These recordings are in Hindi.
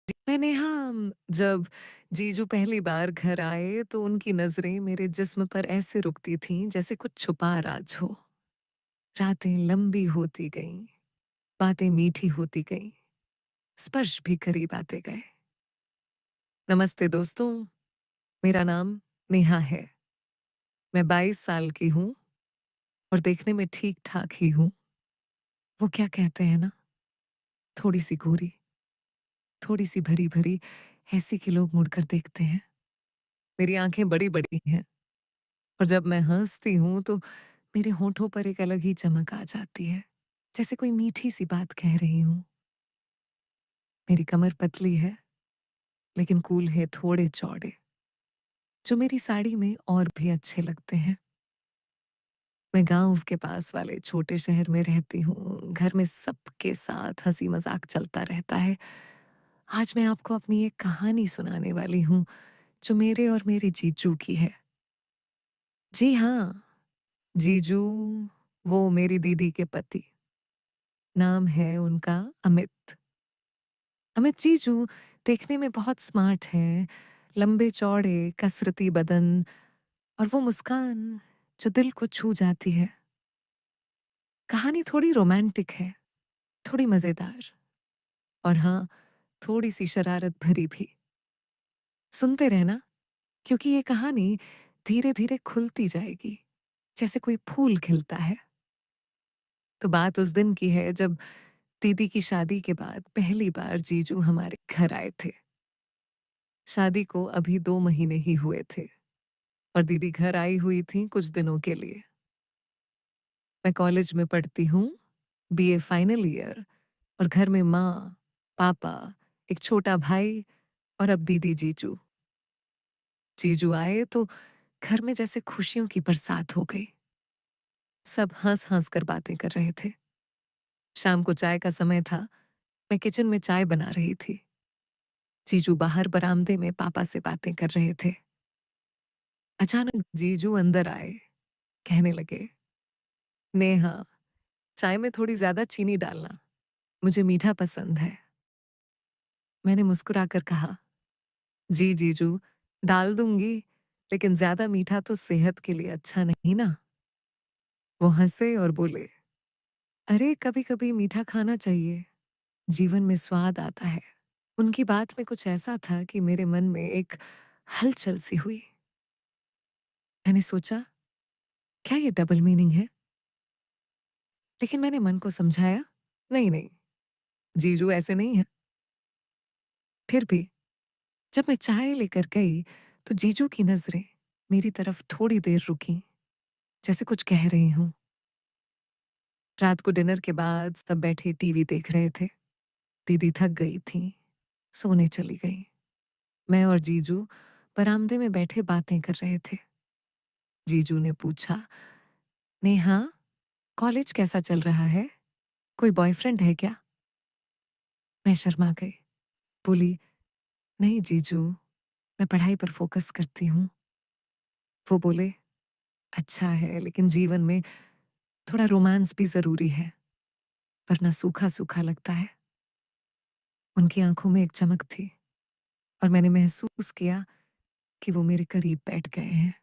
मैंने जब जीजू पहली बार घर आए तो उनकी नज़रें मेरे जिस्म पर ऐसे रुकती थीं जैसे कुछ छुपा राज हो। रातें लंबी होती गईं, बातें मीठी होती गईं, स्पर्श भी करीब आते गए। नमस्ते दोस्तों, मेरा नाम नेहा है। मैं 22 साल की हूँ और देखने में ठीक-ठाक ही हूँ। वो क्या कहते हैं ना, थोड़ी-सी गोरी, थोड़ी-सी भरी-भरी, ऐसी कि लोग मुड़कर देखते हैं। मेरी आँखें बड़ी-बड़ी हैं और जब मैं हँसती हूँ तो मेरे होठों पर एक अलग ही चमक आ जाती है, जैसे कोई मीठी सी बात कह रही हूँ। मेरी कमर पतली है, लेकिन कूल्हे थोड़े चौड़े, जो मेरी साड़ी में और भी अच्छे लगते हैं। मैं गाँव के पास वाले छोटे शहर में रहती हूँ। घर में सबके साथ हँसी मज़ाक चलता रहता है। आज मैं आपको अपनी एक कहानी सुनाने वाली हूँ, जो मेरे और मेरी जीजू की है। जी हाँ, जीजू, वो मेरी दीदी के पति। नाम है उनका अमित। अमित जीजू देखने में बहुत स्मार्ट हैं, लंबे-चौड़े, कसरती बदन और वो मुस्कान जो दिल को छू जाती है। कहानी थोड़ी रोमांटिक है, थोड़ी मज़ेदार और हाँ, थोड़ी-सी शरारत भरी भी। सुनते रहना, क्योंकि ये कहानी धीरे-धीरे खुलती जाएगी, जैसे कोई फूल खिलता है। तो बात उस दिन की है जब दीदी की शादी के बाद पहली बार जीजू हमारे घर आए थे। शादी को अभी 2 महीने ही हुए थे और दीदी घर आई हुई थीं कुछ दिनों के लिए। मैं कॉलेज में पढ़ती हूँ, बीए फाइनल ईयर, और घर में माँ, पापा, एक छोटा भाई और अब दीदी जीजू। जीजू आए तो घर में जैसे खुशियों की बरसात हो गई। सब हँस-हँस कर बातें कर रहे थे। शाम को चाय का समय था, मैं किचन में चाय बना रही थी। जीजू बाहर बरामदे में पापा से बातें कर रहे थे। अचानक जीजू अंदर आए, कहने लगे, नेहा, चाय में थोड़ी ज्यादा चीनी डालना, मुझे मीठा पसंद है। मैंने मुस्कुराकर कहा, जी जीजू, डाल दूंगी, लेकिन ज्यादा मीठा तो सेहत के लिए अच्छा नहीं ना। वो हंसे और बोले, अरे कभी कभी मीठा खाना चाहिए, जीवन में स्वाद आता है। उनकी बात में कुछ ऐसा था कि मेरे मन में एक हलचल सी हुई। मैंने सोचा, क्या ये डबल मीनिंग है? लेकिन मैंने मन को समझाया, नहीं नहीं, जीजू ऐसे नहीं है। फिर भी जब मैं चाय लेकर गई तो जीजू की नजरें मेरी तरफ थोड़ी देर रुकी, जैसे कुछ कह रही हूं। रात को डिनर के बाद सब बैठे टीवी देख रहे थे। दीदी थक गई थी, सोने चली गई। मैं और जीजू बरामदे में बैठे बातें कर रहे थे। जीजू ने पूछा, नेहा, कॉलेज कैसा चल रहा है? कोई बॉयफ्रेंड है क्या? मैं शर्मा गई, बोली, नहीं जीजू, मैं पढ़ाई पर फोकस करती हूँ। वो बोले, अच्छा है, लेकिन जीवन में थोड़ा रोमांस भी जरूरी है, वरना सूखा सूखा लगता है। उनकी आंखों में एक चमक थी और मैंने महसूस किया कि वो मेरे करीब बैठ गए हैं।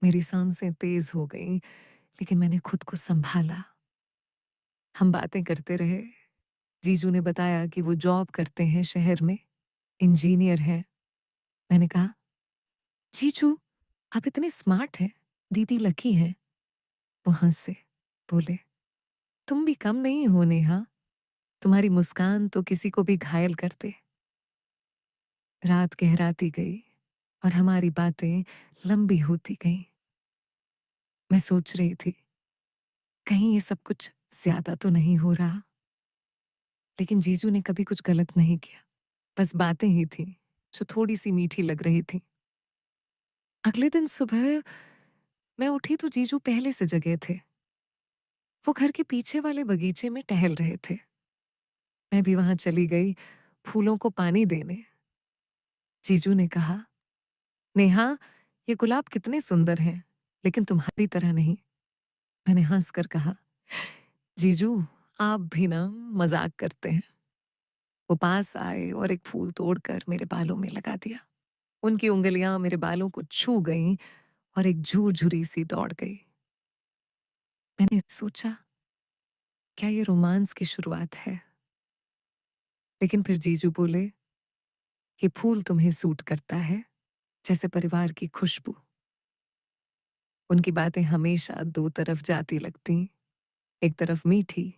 मेरी सांसें तेज हो गईं, लेकिन मैंने खुद को संभाला। हम बातें करते रहे। जीजू ने बताया कि वो जॉब करते हैं शहर में, इंजीनियर हैं। मैंने कहा, जीजू, आप इतने स्मार्ट हैं, दीदी लकी हैं। वो हंसे, बोले, तुम भी कम नहीं हो नेहा, तुम्हारी मुस्कान तो किसी को भी घायल कर दे। रात गहराती गई और हमारी बातें लंबी होती गईं। मैं सोच रही थी, कहीं ये सब कुछ ज्यादा तो नहीं हो रहा। लेकिन जीजू ने कभी कुछ गलत नहीं किया, बस बातें ही थी जो थोड़ी सी मीठी लग रही थी। अगले दिन सुबह मैं उठी तो जीजू पहले से जगे थे। वो घर के पीछे वाले बगीचे में टहल रहे थे। मैं भी वहां चली गई, फूलों को पानी देने। जीजू ने कहा, नेहा, ये गुलाब कितने सुंदर हैं, लेकिन तुम्हारी तरह नहीं। मैंने हंसकर कहा, जीजू, आप भी ना मजाक करते हैं। वो पास आए और एक फूल तोड़कर मेरे बालों में लगा दिया। उनकी उँगलियाँ मेरे बालों को छू गईं और एक झुरझुरी सी दौड़ गई। मैंने सोचा, क्या ये रोमांस की शुरुआत है? लेकिन फिर जीजू बोले, ये फूल तुम्हें सूट करता है, जैसे परिवार की खुशबू। उनकी बातें हमेशा दो तरफ जाती लगतीं, एक तरफ मीठी,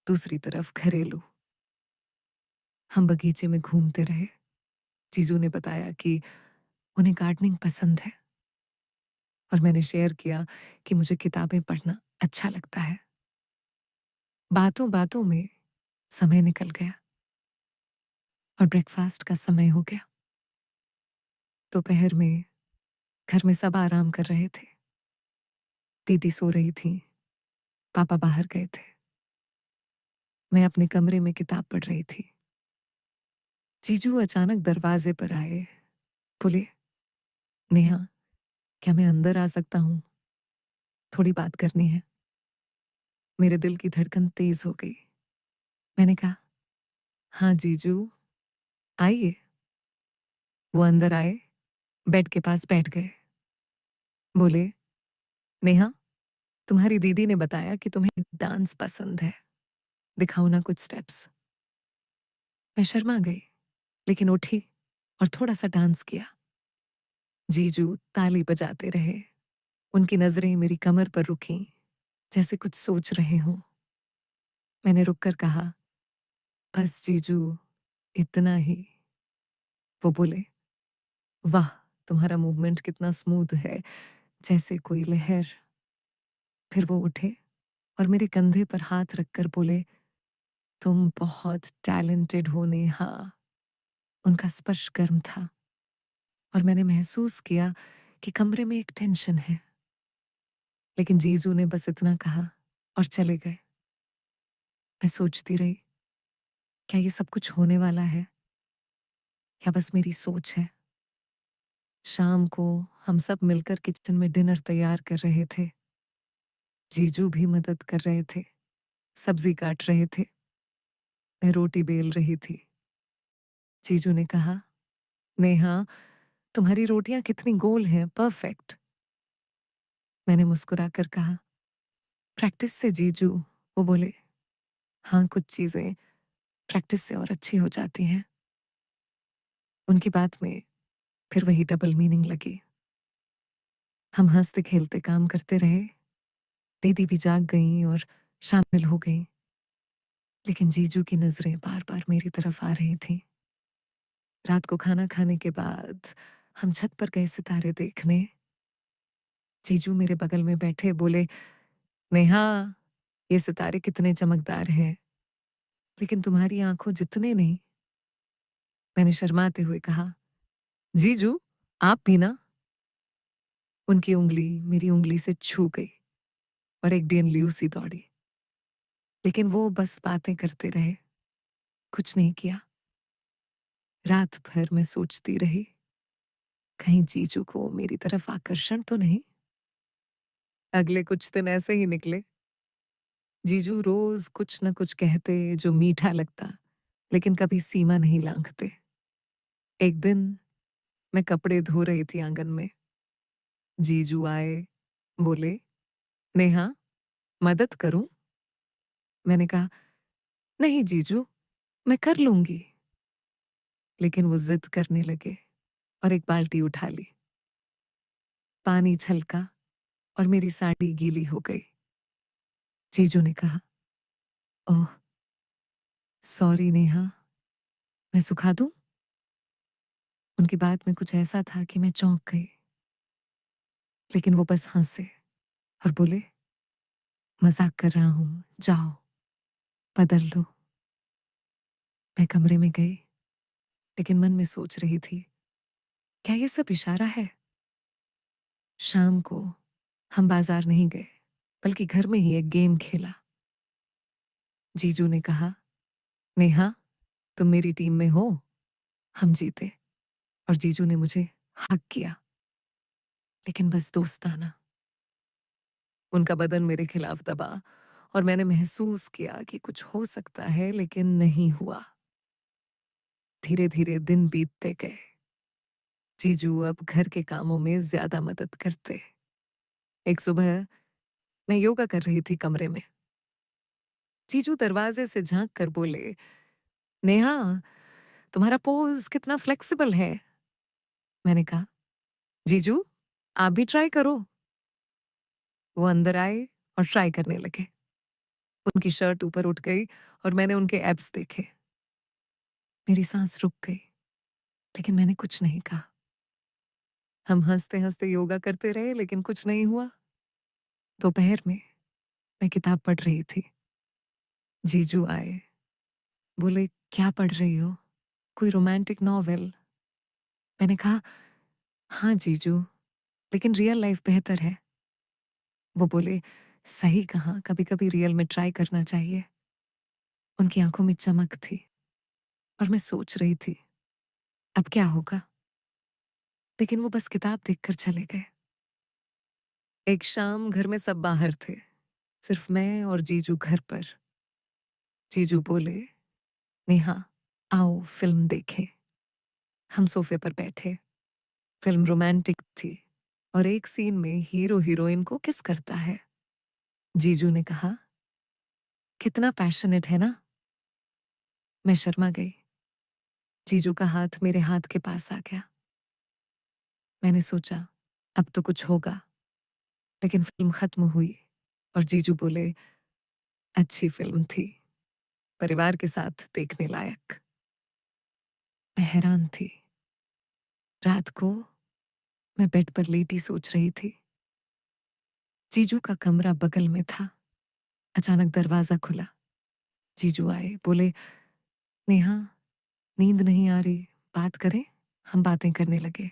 दूसरी तरफ घरेलू। हम बगीचे में घूमते रहे। जीजू ने बताया कि उन्हें गार्डनिंग पसंद है और मैंने शेयर किया कि मुझे किताबें पढ़ना अच्छा लगता है। बातों-बातों में समय निकल गया और ब्रेकफास्ट का समय हो गया। दोपहर में घर में सब आराम कर रहे थे। दीदी सो रही थी, पापा बाहर गए थे। मैं अपने कमरे में किताब पढ़ रही थी। जीजू अचानक दरवाजे पर आए, बोले, नेहा, क्या मैं अंदर आ सकता हूँ? थोड़ी बात करनी है। मेरे दिल की धड़कन तेज हो गई। मैंने कहा, हाँ जीजू, आइए। वो अंदर आए, बेड के पास बैठ गए। बोले, नेहा, तुम्हारी दीदी ने बताया कि तुम्हें डांस पसंद है। दिखाओ ना कुछ स्टेप्स। मैं शर्मा गई, लेकिन उठी और थोड़ा सा डांस किया। जीजू ताली बजाते रहे। उनकी नजरें मेरी कमर पर रुकीं, जैसे कुछ सोच रहे हों। मैंने रुककर कहा, बस जीजू, इतना ही। वो बोले, वाह, तुम्हारा मूवमेंट कितना स्मूथ है, जैसे कोई लहर। फिर वो उठे और मेरे कंधे पर हाथ रखकर बोले, तुम बहुत टैलेंटेड हो नेहा। उनका स्पर्श गर्म था और मैंने महसूस किया कि कमरे में एक टेंशन है। लेकिन जीजू ने बस इतना कहा और चले गए। मैं सोचती रही, क्या ये सब कुछ होने वाला है या बस मेरी सोच है? शाम को हम सब मिलकर किचन में डिनर तैयार कर रहे थे। जीजू भी मदद कर रहे थे, सब्जी काट रहे थे, मैं रोटी बेल रही थी। जीजू ने कहा, नेहा, तुम्हारी रोटियां कितनी गोल हैं, परफेक्ट। मैंने मुस्कुराकर कहा, प्रैक्टिस से जीजू। वो बोले, हाँ, कुछ चीजें प्रैक्टिस से और अच्छी हो जाती हैं। उनकी बात में फिर वही डबल मीनिंग लगी। हम हंसते खेलते काम करते रहे। दीदी भी जाग गईं और शामिल हो गईं। लेकिन जीजू की नजरें बार बार मेरी तरफ आ रही थीं। रात को खाना खाने के बाद हम छत पर गए सितारे देखने। जीजू मेरे बगल में बैठे बोले, नेहा, ये सितारे कितने चमकदार हैं, लेकिन तुम्हारी आंखों जितने नहीं। मैंने शर्माते हुए कहा, जीजू, आप भी ना। उनकी उंगली मेरी उंगली से छू गई और एक डीएनल्यू सी दौड़ी। लेकिन वो बस बातें करते रहे, कुछ नहीं किया। रात भर मैं सोचती रही, कहीं जीजू को मेरी तरफ आकर्षण तो नहीं। अगले कुछ दिन ऐसे ही निकले। जीजू रोज कुछ न कुछ कहते जो मीठा लगता, लेकिन कभी सीमा नहीं लांघते। एक दिन मैं कपड़े धो रही थी आंगन में। जीजू आए, बोले, नेहा, मदद करूं? मैंने कहा, नहीं जीजू, मैं कर लूंगी। लेकिन वो जिद करने लगे और एक बाल्टी उठा ली। पानी छलका और मेरी साड़ी गीली हो गई। जीजू ने कहा, ओह, सॉरी नेहा, मैं सुखा दूं? उनकी बात में कुछ ऐसा था कि मैं चौंक गई। लेकिन वो बस हंसे और बोले, मजाक कर रहा हूं, जाओ, बदल लो। मैं कमरे में गई, लेकिन मन में सोच रही थी, क्या ये सब इशारा है? शाम को हम बाजार नहीं गए, बल्कि घर में ही एक गेम खेला। जीजू ने कहा, नेहा, तुम मेरी टीम में हो। हम जीते और जीजू ने मुझे हक किया, लेकिन बस दोस्ताना। उनका बदन मेरे खिलाफ दबा और मैंने महसूस किया कि कुछ हो सकता है, लेकिन नहीं हुआ। धीरे-धीरे दिन बीतते गए। जीजू अब घर के कामों में ज़्यादा मदद करते। एक सुबह मैं योगा कर रही थी कमरे में। जीजू दरवाज़े से झाँक कर बोले, "नेहा, तुम्हारा पोज़ कितना फ्लेक्सिबल है।" मैंने कहा, "जीजू, आप भी ट्राई करो।" वो अंदर आए और ट्राई करने लगे। उनकी शर्ट ऊपर उठ गई और मैंने उनके एब्स देखे। मेरी सांस रुक गई, लेकिन मैंने कुछ नहीं कहा। हम हँसते-हँसते योगा करते रहे, लेकिन कुछ नहीं हुआ। दोपहर में मैं किताब पढ़ रही थी। जीजू आए, बोले, "क्या पढ़ रही हो? कोई रोमांटिक नॉवेल?" मैंने कहा, "हाँ जीजू, लेकिन रियल लाइफ बेहतर है।" वो बोले, "सही कहा, कभी-कभी रियल में ट्राई करना चाहिए।" उनकी आंखों में चमक थी और मैं सोच रही थी, अब क्या होगा? लेकिन वो बस किताब देखकर चले गए। एक शाम घर में सब बाहर थे, सिर्फ मैं और जीजू घर पर। जीजू बोले, "नेहा, आओ फिल्म देखें।" हम सोफे पर बैठे। फिल्म रोमांटिक थी और एक सीन में हीरो हीरोइन को किस करता है। जीजू ने कहा, "कितना पैशनेट है ना?" मैं शर्मा गई। जीजू का हाथ मेरे हाथ के पास आ गया। मैंने सोचा, अब तो कुछ होगा, लेकिन फिल्म खत्म हुई और जीजू बोले, "अच्छी फिल्म थी, परिवार के साथ देखने लायक।" मैं हैरान थी। रात को मैं बेड पर लेटी सोच रही थी। जीजू का कमरा बगल में था। अचानक दरवाजा खुला। जीजू आए, बोले, "नेहा, नींद नहीं आ रही, बात करें?" हम बातें करने लगे।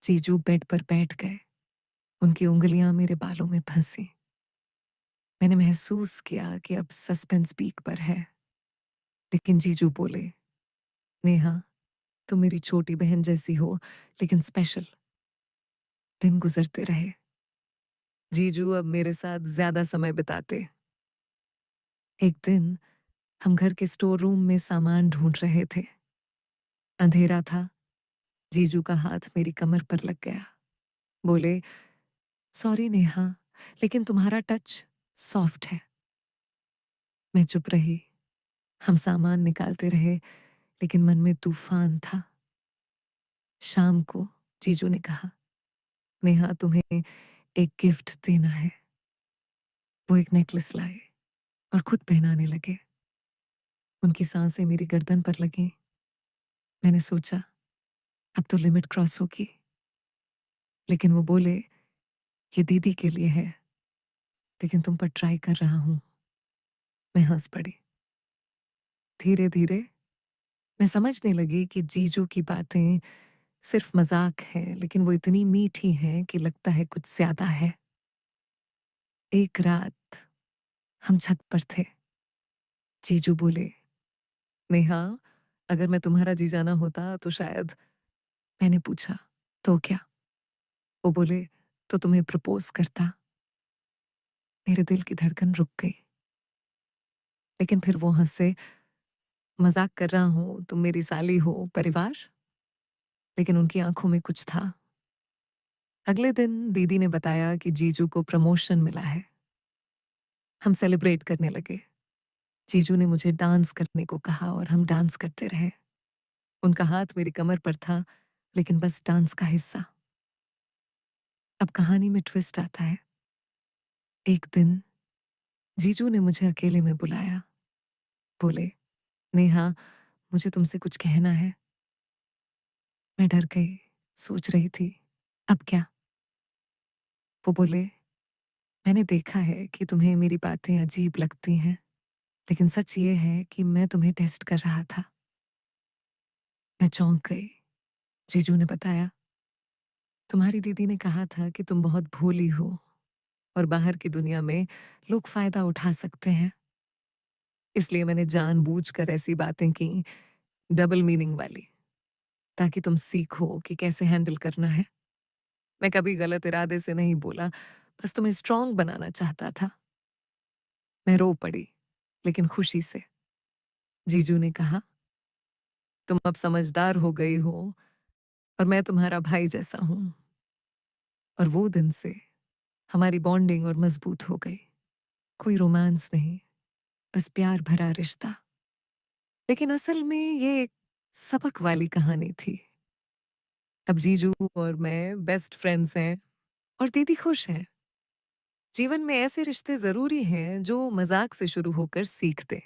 जीजू बेड पर बैठ गए। उनकी उंगलियां मेरे बालों में फंसी। मैंने महसूस किया कि अब सस्पेंस पीक पर है। लेकिन जीजू बोले, "नेहा, तुम मेरी छोटी बहन जैसी हो, लेकिन स्पेशल।" दिन गुजरते रहे। जीजू अब मेरे साथ ज्यादा समय बिताते। एक दिन हम घर के स्टोर रूम में सामान ढूंढ रहे थे। अंधेरा था। जीजू का हाथ मेरी कमर पर लग गया। बोले, "सॉरी नेहा, लेकिन तुम्हारा टच सॉफ्ट है।" मैं चुप रही। हम सामान निकालते रहे, लेकिन मन में तूफान था। शाम को जीजू ने कहा, "नेहा, तुम्हें एक गिफ्ट देना है।" वो एक नेकलेस लाए और खुद पहनाने लगे। उनकी सांसें मेरी गर्दन पर लगी। मैंने सोचा, अब तो लिमिट क्रॉस होगी। लेकिन वो बोले, "ये दीदी के लिए है, लेकिन तुम पर ट्राई कर रहा हूं।" मैं हंस पड़ी। धीरे धीरे मैं समझने लगी कि जीजू की बातें सिर्फ मजाक है, लेकिन वो इतनी मीठी हैं कि लगता है कुछ ज्यादा है। एक रात हम छत पर थे। जीजू बोले, "नेहा, अगर मैं तुम्हारा जी जाना होता तो शायद।" मैंने पूछा, "तो क्या?" वो बोले, "तो तुम्हें प्रपोज करता।" मेरे दिल की धड़कन रुक गई। लेकिन फिर वो हंसे, "मजाक कर रहा हूं, तुम मेरी साली हो, परिवार।" लेकिन उनकी आंखों में कुछ था। अगले दिन दीदी ने बताया कि जीजू को प्रमोशन मिला है। हम सेलिब्रेट करने लगे। जीजू ने मुझे डांस करने को कहा और हम डांस करते रहे। उनका हाथ मेरी कमर पर था, लेकिन बस डांस का हिस्सा। अब कहानी में ट्विस्ट आता है। एक दिन जीजू ने मुझे अकेले में बुलाया। बोले, "नेहा, मुझे तुमसे कुछ कहना है।" मैं डर गई, सोच रही थी, अब क्या? वो बोले, "मैंने देखा है कि तुम्हें मेरी बातें अजीब लगती हैं, लेकिन सच ये है कि मैं तुम्हें टेस्ट कर रहा था।" मैं चौंक गई। जीजू ने बताया, "तुम्हारी दीदी ने कहा था कि तुम बहुत भोली हो और बाहर की दुनिया में लोग फायदा उठा सकते हैं। इसलिए मैंने जानबूझकर ऐसी बातें की, डबल मीनिंग वाली, ताकि तुम सीखो कि कैसे हैंडल करना है। मैं कभी गलत इरादे से नहीं बोला, बस तुम्हें स्ट्रांग बनाना चाहता था।" मैं रो पड़ी, लेकिन खुशी से। जीजू ने कहा, तुम अब समझदार हो गई हो और मैं तुम्हारा भाई जैसा हूँ। और वो दिन से हमारी बॉन्डिंग और मजबूत हो गई। कोई रोमांस नहीं, बस प्यार भरा रिश्ता। लेकिन असल में ये एक सबक वाली कहानी थी। अब जीजू और मैं बेस्ट फ्रेंड्स हैं और दीदी खुश है। जीवन में ऐसे रिश्ते ज़रूरी हैं जो मज़ाक से शुरू होकर सीखते